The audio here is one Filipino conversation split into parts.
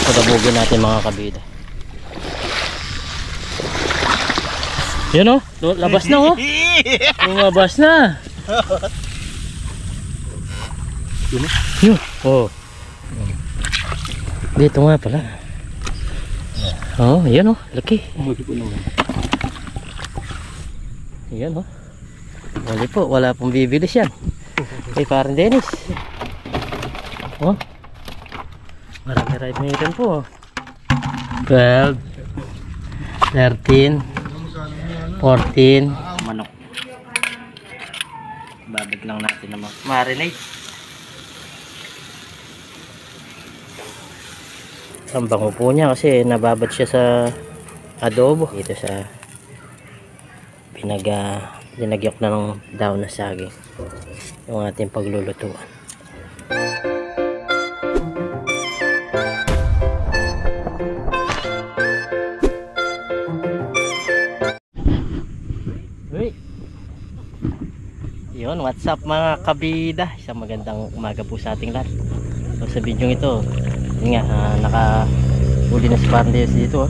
Pagabugin natin mga kabida. Yun o, labas na o. Lumabas na. Yun o. Dito nga pala. Oh, yan o, laki. Yan o. Wala po, wala pong bibilis yan. Kay parang Dennis. Oh, marami ride meter po. 12 13 14 manok. Babad lang natin na marinate. Ang bango po niya kasi nababad siya sa adobo. Dito sa pinagyok na ng daon na saging yung ating paglulutuan. Yun, what's up mga kabida, isang magandang umaga po sa ating lahat. So sa video ito, yun nga, nakahuli na si Pardes dito.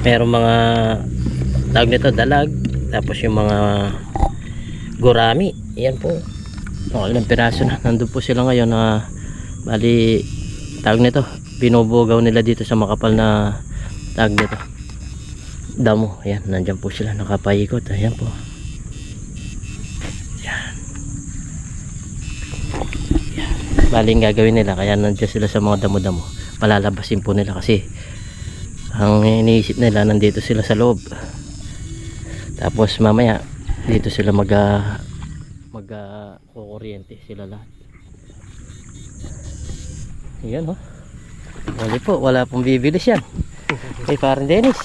Merong mga tawag nito, dalag, tapos yung mga gurami, yan po. Ilang piraso na, nandun po sila ngayon na bali, tawag nito, binubugaw nila dito sa makapal na tawag nito, damo. Ayan, nandyan po sila, nakapayikot. Ayan po. Baling gagawin nila, kaya nandiyan sila sa mga damo-damo. Palalabasin po nila kasi ang iniisip nila nandito sila sa loob. Tapos mamaya dito sila kukuryente sila lahat. Yan o. Wala po, wala pong bibilis yan. Kay parang Dennis.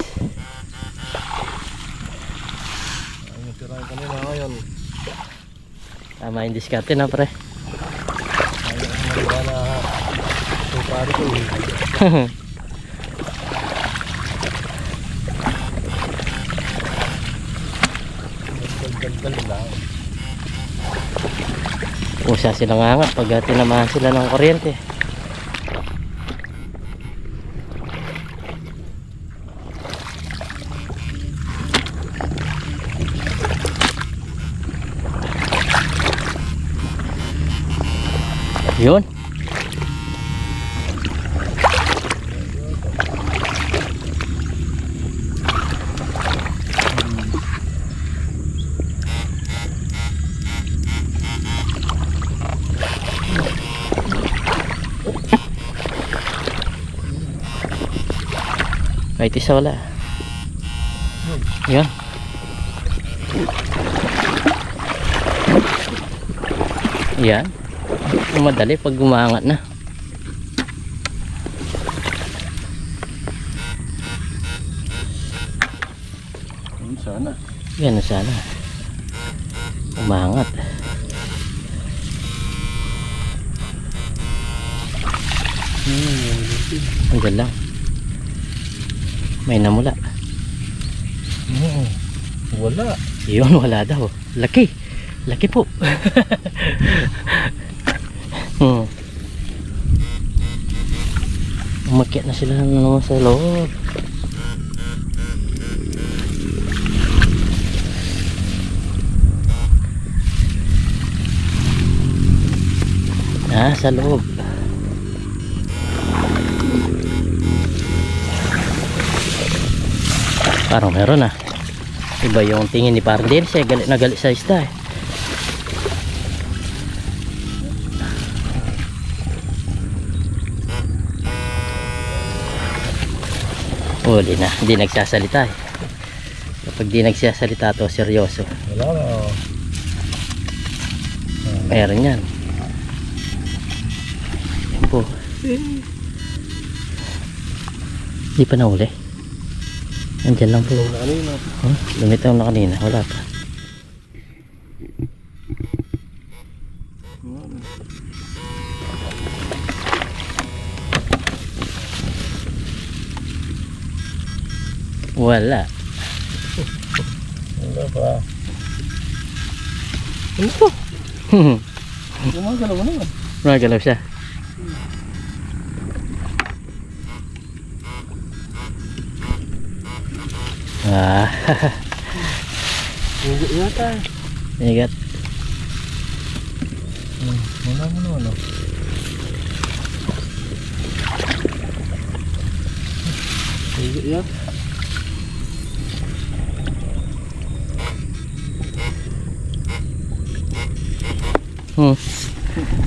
Ang tirahin kanina ngayon. Tama yung diskarte na pre. Pare ko eh. Dal lang. Usa silang angat pag tinamahan sila ng kuryente. Yun. Kahit isa wala. Yan. Yan. Madali pag gumangat na. Sana. Yan na sana. Umangat. Andyan lang. May namula. Wala. Yun, wala daw. Laki. Laki po. Umakyat na sila naman sa loob. Sa loob. Parang meron na. Iba yung tingin ni parang din siya. Galit na galit sa isda eh. Huli na. Hindi nagsasalita eh. Kapag di nagsasalita to, seryoso. Wala na. Meron yan. Yan po. Di pa nahuli. Andyan lang po. Lumitaw na kanina. Wala pa. Wala. Wala pa. Ano to? Gumagalaw mo naman. Gumagalaw siya. Ah, Hindi yata. igat. Wala mo naman oh. Hindi yata.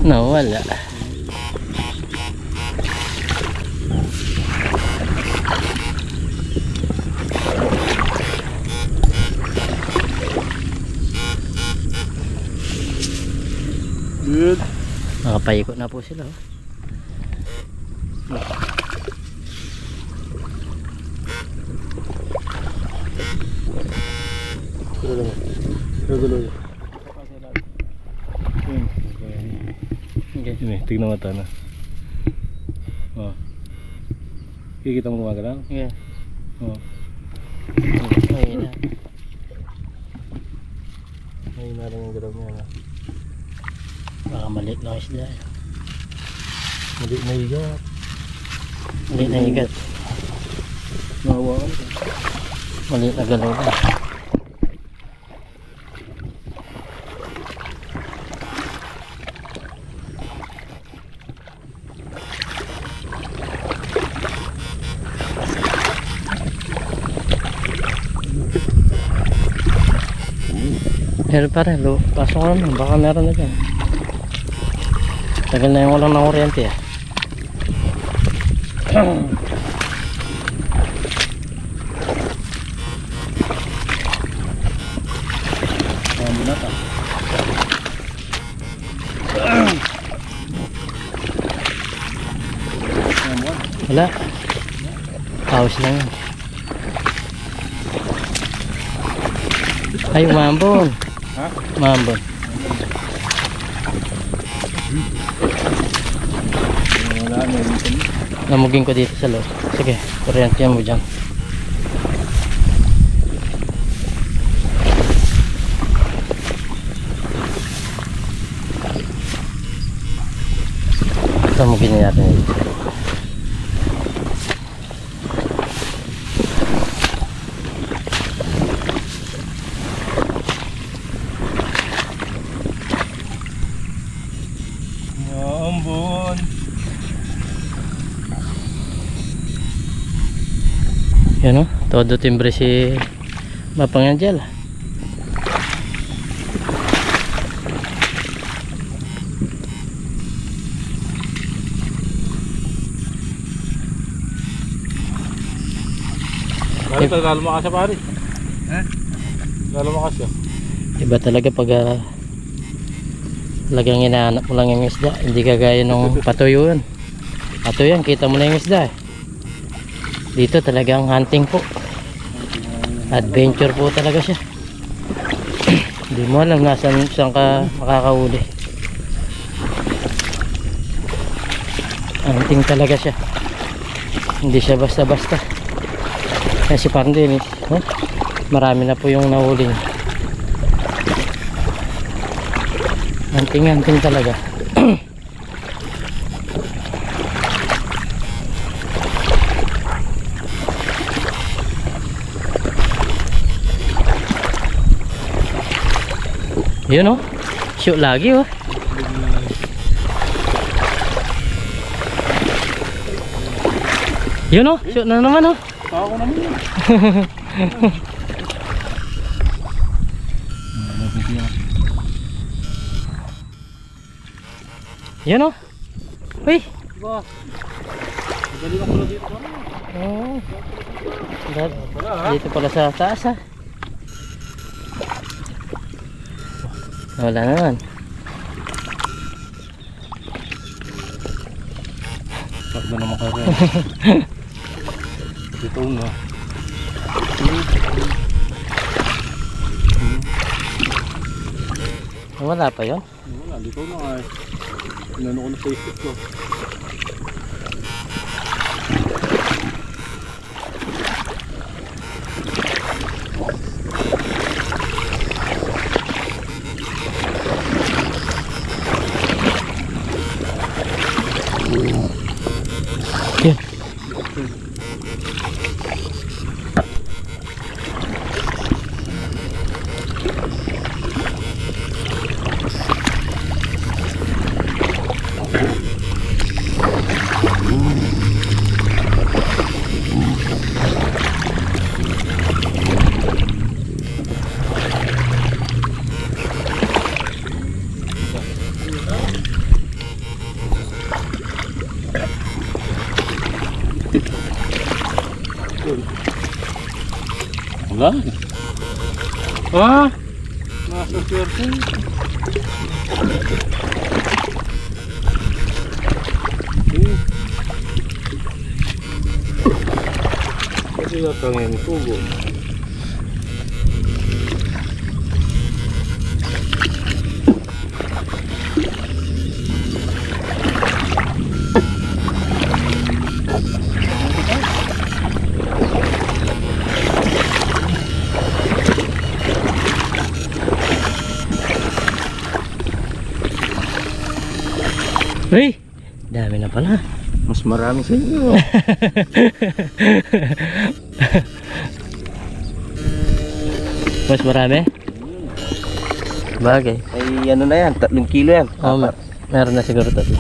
Nawala. Good. Nakapaikot na po sila. Oh. Regular. Okay. Ini, tignan mata na. Oh. Kikita mo gumagalaw? Yeah. Oh. Ayun na. Ayun na lang yung galaw niya na. Baka maliit lang isda. Maliit na higat. Maliit na igat. Nahawakan ko. Maliit na galaw na. Pero pare, pasok ko naman, baka meron na dyan. Tagal na yung walang ng kuryente eh. Mamunat ah. Wala. Paus lang yun. Ay, umambon. Ha? Umambon. Wala na yun. Namugin ko dito sa loob. Sige, kuryente mo dyan. Namugin na natin dito. Ambon. Yan o, todo timbre si Mapang Angel. Pare, lalo makasya pare. Lalo makasya. Iba talaga pag talagang hinahanap mo lang yung isda, hindi kagaya nung patuyuan. Patuyuan, kita mo na yung isda eh. Dito talagang hunting po, adventure po talaga siya. Hindi mo alam saan ka makakahuli. Hunting talaga siya, hindi siya basta basta. Kasi parang din marami na po yung nahuli niya. Hunting talaga. Yun oh, shoot lagi oh. Yun oh, shoot na naman oh. Ako naman yun. Yun oh. Uy. Diba? Madali lang pala dito. Oh. Dito pala sa taas ha. Wala naman. Takbo naman kayo. Dito na. Wala pa yun? Wala, dito na nga eh. Inano ko na sa isip ko. Yun. Wala. Ah! Nasa swerte. Kasi natangin yung tubo. Uy, dami na pala. Mas marami sa inyo. Mas marami? Bagay. Ay ano na yan, 3 kilo yan. Oh, meron na siguro tatlo.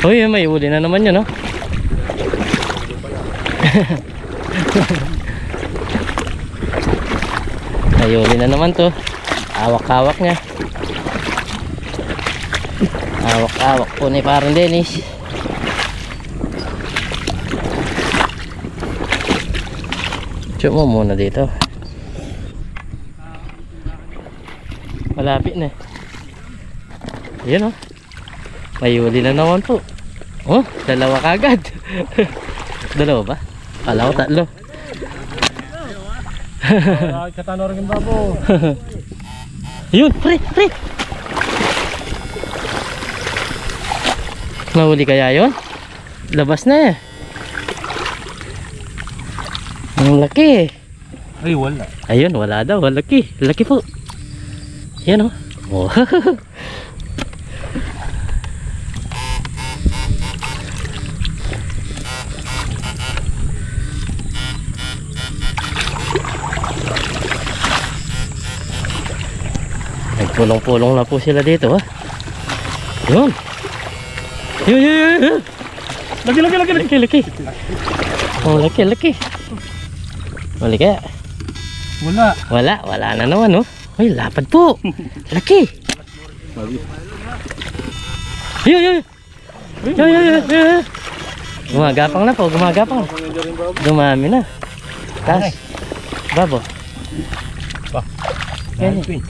Uy, may uli na naman yun, no? May uli na naman to. Awak-awak niya. Awak-awak po ni parang Dennis. Shoot mo muna dito. Malapit na. Ayan, oh. May huli na naman po. Oh, dalawa kagad. Dalawa ba? Kala ko tatlo. Katano rin babo. Yun, pre. Mahuli kaya yun? Labas na eh. Ang laki. Ay wala. Ayun, wala daw. Laki. Laki po. Yan, oh. Oh. Nagpulong-pulong na po sila dito, ha. Yun. Yun. Laki. Oh, laki. Wala kaya? Wala na naman, oh. Uy, lapad po. Laki. Yun. Gumagapang na po, Dumami na. Tas. Babo. Ganyan.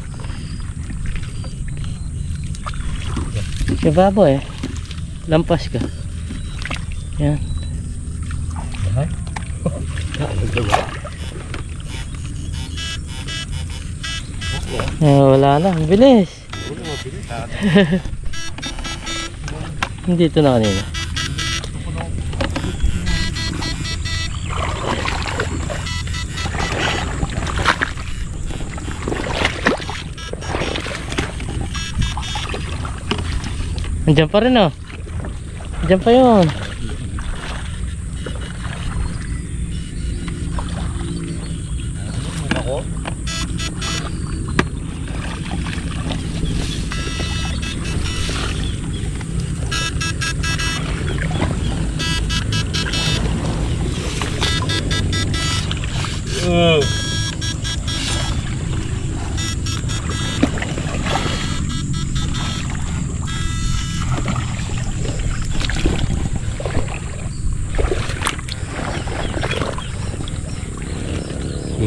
Si Babo eh. Lampas ka. Yan. Wala na. Ang bilis. Dito na kanina. Andiyan pa rin, oh. Andiyan pa yun.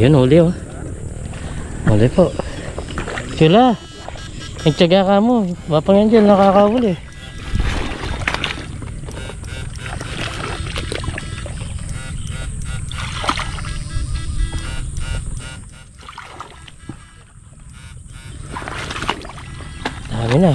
Yun, huli, oh. Huli po. Sila. Nagtyaga ka mo. Mapang yan dyan, nakakahuli. Dami na.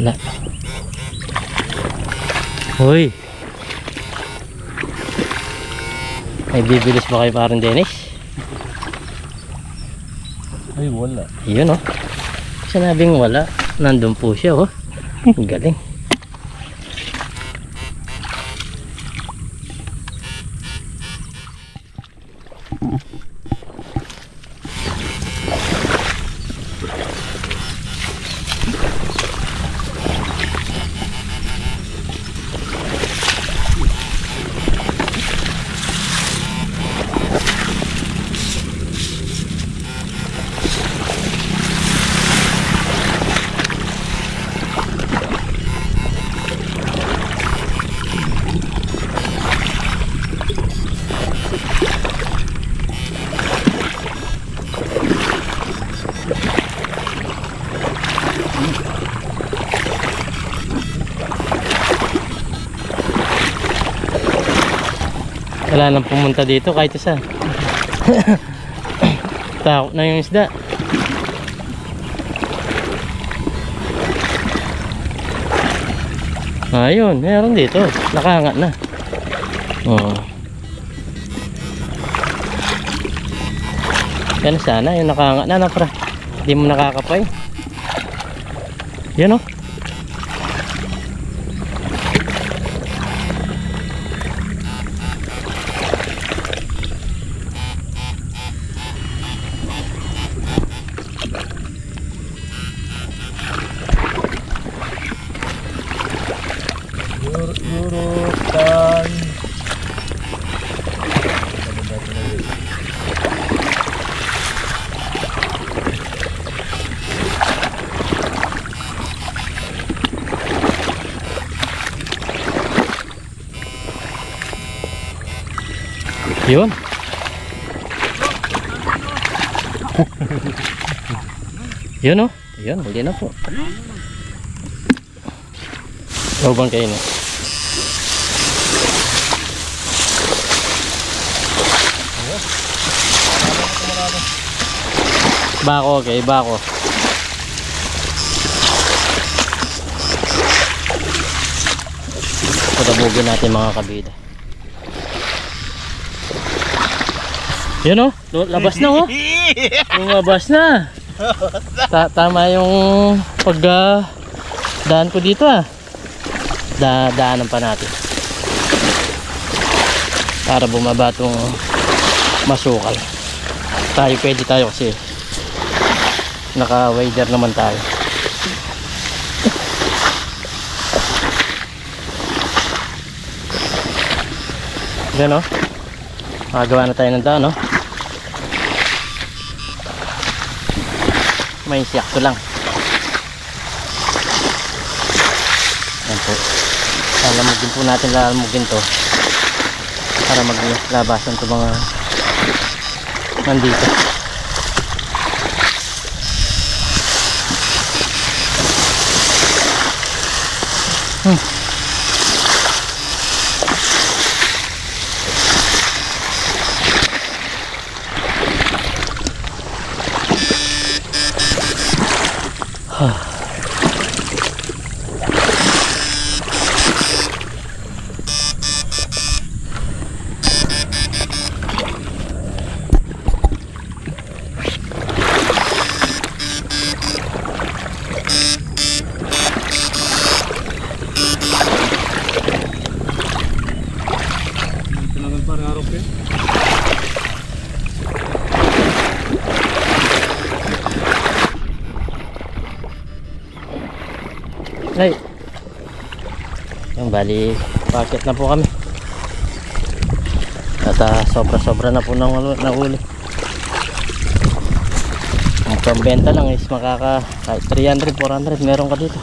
Wala. Hoy. May bibilis ba kayo parang Dennis? Ay wala. Yun, oh. Sinabing wala. Nandun po siya, oh. Ang galing. Wala nang pumunta dito kahit isa. Takot na yung isda. Ayun, meron dito. Nakangat na. Oh. Yan sana, yung nakangat na pra. Hindi mo nakakapay. Yan oh. Yurutan. Yun. Yun oh. Yun, huli na po. Lubang kayo na. Bako, okay, bako. Patabugin natin mga kabida. Yun oh, labas na oh. Lumabas na. Tama yung daan ko dito ah. Daanan pa natin. Para bumaba tong masukal. Pwede tayo kasi naka-wader naman tayo. Yan oh. Makagawa na tayo ng daan oh. May siyakto lang. Yan po. Lalamugin po natin, lalamugin to para maglabasan to mga nandito. Ay. Yung bali, packet na po kami. At sobra-sobra na po ng nahuli. Ang pambenta lang is makaka 300, 400 meron ka dito.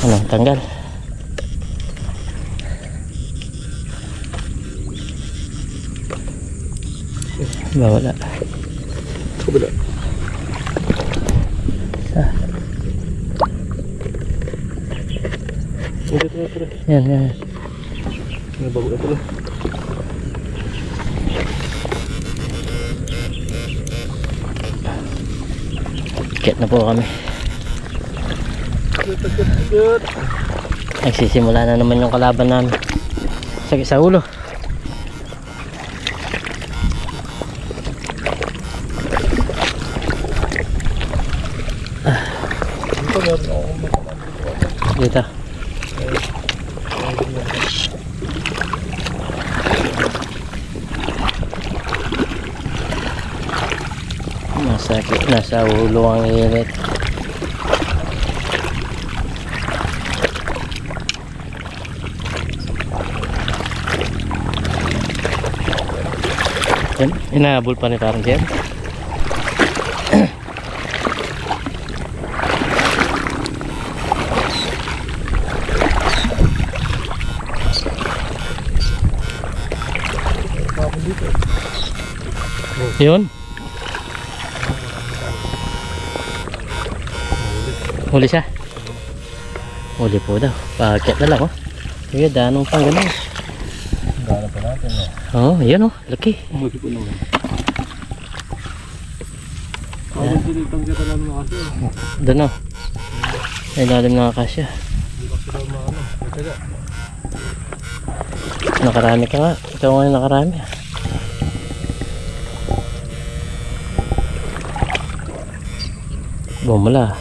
Ano, tanggal. Wala. Kabila. Yan, yan. Bago ito lang. Get na po kami. Nagsisimula na naman yung kalaban namin. Sakit sa ulo. Dito. Nasa ulo ang init. Inaabol pa ni parang Jem. Yun. Huli siya. Huli po daw. Paket na lang oh. Kaya danong pang ganun. Gano'n pa natin. Oh, yan oh, laki. Umagi po naman. Ako dito itong kita lang mga kasi. Doon oh. Ay lalim ng akasya. Hindi kasi daw mga ano. Ito. Nakarami ka nga. Ikaw nga yung nakarami. Bumula.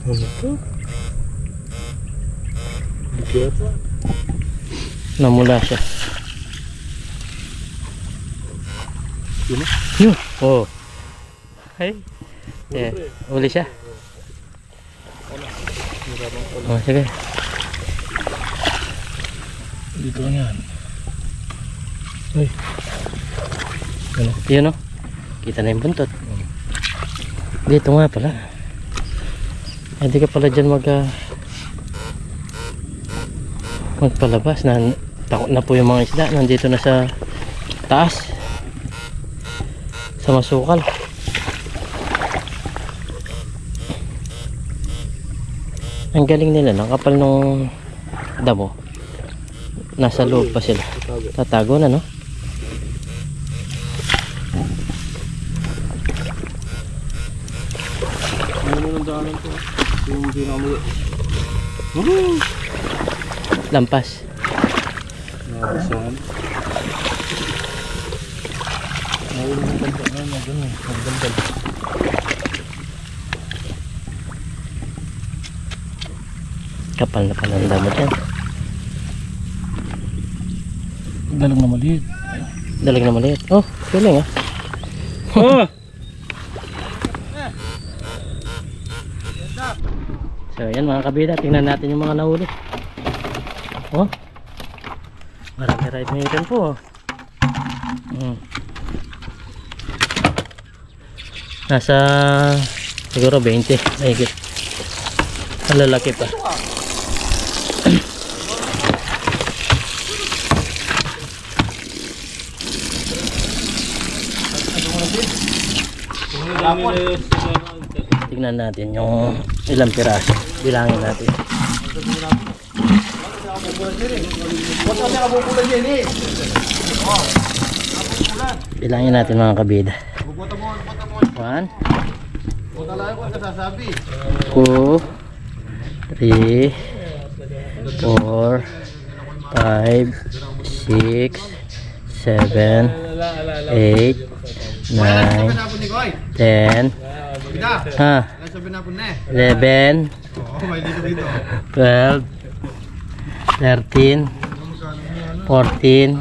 Ano ito? Bigyan. Namula siya. Yun na? Yun. Oh. Ay. Eh, uli siya. Oh, sige. Dito lang yan. Ay. Ano? Yun oh. Kita na yung buntot. Dito nga pala. Ay, di ka pala dyan magpalabas na takot na po yung mga isda. Nandito na sa taas. Sa masukal. Ang galing nila, ang kapal nung damo. Nasa loob pa sila. Tatago na, no? Ano nang daanan to? Yung dinamo. Lampas. Nabasahan. Ayun yung ganda na, maganda. Maganda. Kapal na pala ang damo dyan. Dalag na maliit. Dalag na maliit. Oh, galing ah. Oh! So yan mga kabida, tingnan natin yung mga nahuli. Oh, marami ride meter po. Nasa siguro 20 mahigit. Ang lalaki pa. Tingnan natin yung ilang piraso. Bilangin natin. Bilangin natin mga kabida. 1 2 3 4 5 6 7 8 9 10 11 12 13 14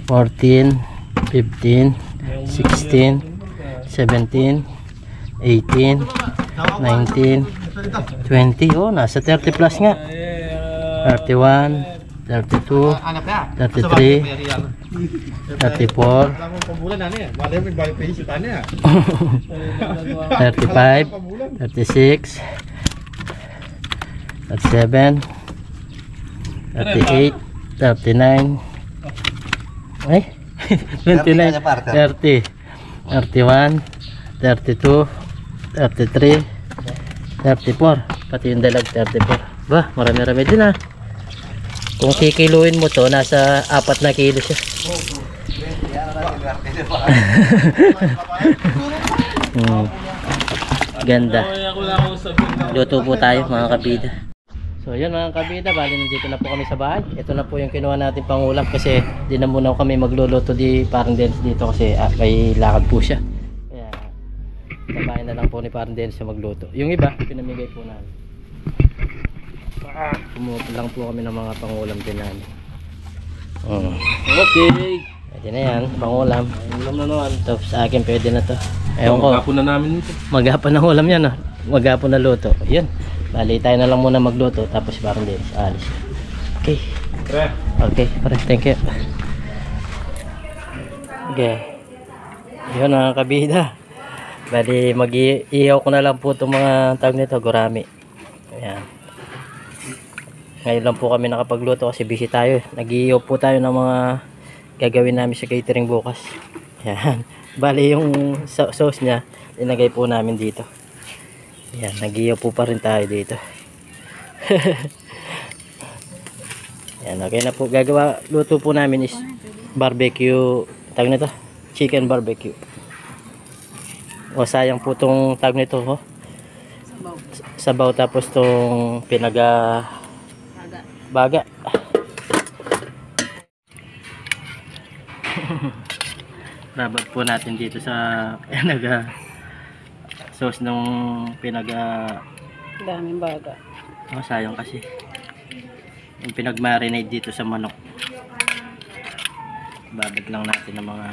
14 15 16 17 18 19 20. Oh, nasa 30 plus nga. 31 32 33 34 35 36 37 38 39 ay 29 30 31 32 33 34 pati yung dalag 34. Bah, marami-rami din ah. Kung kikiluin mo to, nasa 4 na kilo siya. Ganda. Luto po tayo mga kabida. So yun mga kabida, bali nandito na po kami sa bahay. Ito na po yung kinuha natin pangulam kasi di na muna kami magluluto di parang Dennis dito kasi may lakad po siya. Kaya sabahin na lang po ni parang Dennis sa magluto. Yung iba, pinamigay po namin. Kumuha lang po kami ng mga pangulam din namin. Okay. Pwede na yan, pangulam. Ulam na naman. Tapos sa akin pwede na to. Ewan ko. Maghapon na namin ito. Maghapon ng ulam yan ah. Maghapon na luto. Yun. Bali tayo na lang muna magluto. Tapos parang din alis. Okay. Okay. Pare, thank you. Okay. Yun mga kabida. Bali mag-iihaw ko na lang po itong mga tawag nito. Gurami. Ayan. Ngayon lang po kami nakapagluto kasi busy tayo. Nag-iihaw po tayo ng mga gagawin namin sa catering bukas. Ayan. Bali yung sauce niya inagay po namin dito. Ayan, nag-iyaw po pa rin tayo dito. Yan, okay na po. Luto po namin is barbecue, tawag nito, chicken barbecue. O sayang po tong tawag nito, oh. Sabaw tapos tong baga. Babad po natin dito sa sauce nung Daming baga. oh, sayang kasi yung pinag-marinate dito sa manok. Babad lang natin ng mga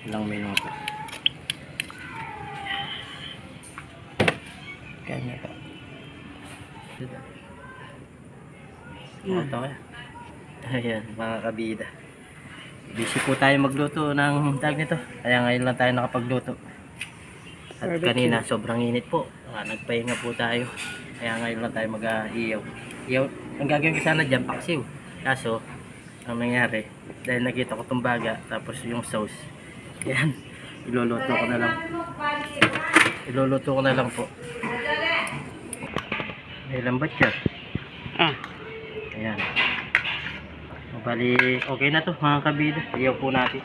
ilang minuto. Kanya pa. Ito kaya. Ayan, mga kabida. Busy po tayo magluto ng tag nito. Kaya ngayon lang tayo nakapagluto. At kanina sobrang init po. Nagpahinga po tayo. Kaya ngayon lang tayo mag-iyaw. Ang gagawin ko sana dyan, paksiw. Kaso, ang nangyari, dahil nakita ko itong baga, tapos yung sauce. Yan, iluluto ko na lang. Iluluto ko na lang po. May lambat siya. Ayan. Bali, okay na to mga kabida. Iyaw po natin.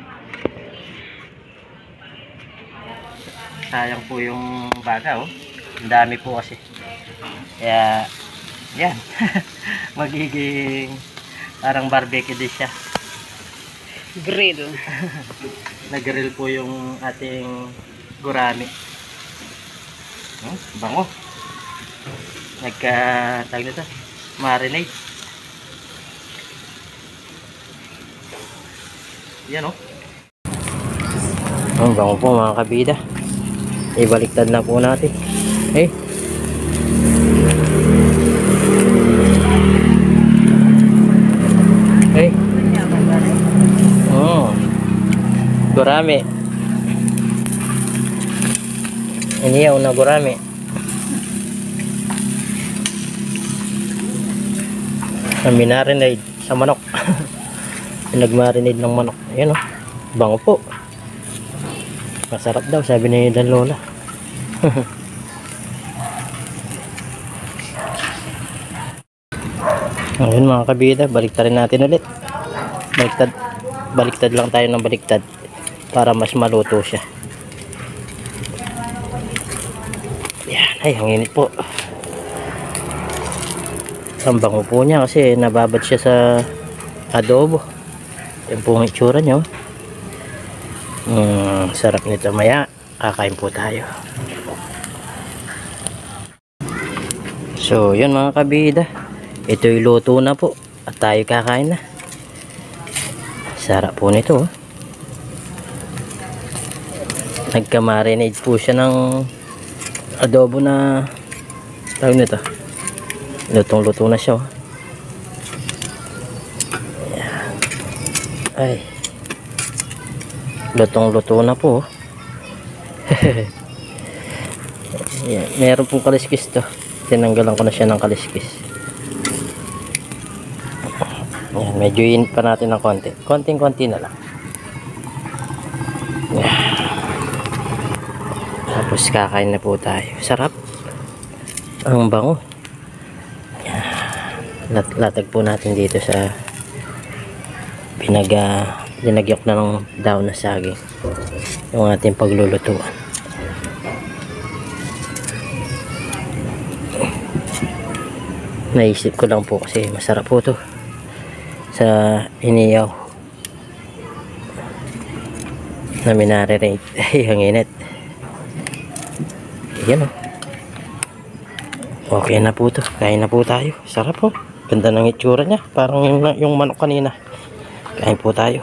Sayang po yung baga, oh. Ang dami po kasi. Kaya, yan. Magiging parang barbecue dish siya. Grill. Nag-grill po yung ating gurami. Bango. Tawag nito, marinade. Yan, oh. Ang bango po mga kabida. Ibaliktad na po natin. Eh. Eh. Oh. Gurami. Iniyaw na gurami. Ang minarinade sa manok. Nagmarinade ng manok. Ayan, oh. Bango po. Masarap daw, sabi ni Dan Lola. Ayun mga kabida, baliktarin natin ulit. Baliktad lang tayo ng baliktad para mas maluto siya. Yan, ay ang init po. Ang bango po niya kasi nababad siya sa adobo. Yan po ang itsura niya. Sarap nito. Maya kakain po tayo. So yun mga kabida, ito'y luto na po at tayo kakain na. Sarap po nito, oh. Nagka-marinade po siya ng adobo na tawag nito, lutong-luto na siya, oh. Ayan. Ay, lutong-luto na po, oh. Ayan. Meron pong kaliskis to. Tinanggalan ko na siya ng kaliskis. Ayan, medyo init pa natin ng konti. Konting-konti na lang. Ayan. Tapos kakain na po tayo. Sarap. Ang bango. Ayan. Latag po natin dito sa pinagyok na ng daon na saging. Yung ating paglulutuan. Naisip ko lang po kasi masarap po to sa iniyaw na minarinate. Ay, ang init. Yan, oh. Okay na po to. Kain na po tayo. Sarap po. Ganda ng itsura niya. Parang yung manok kanina. Kain po tayo.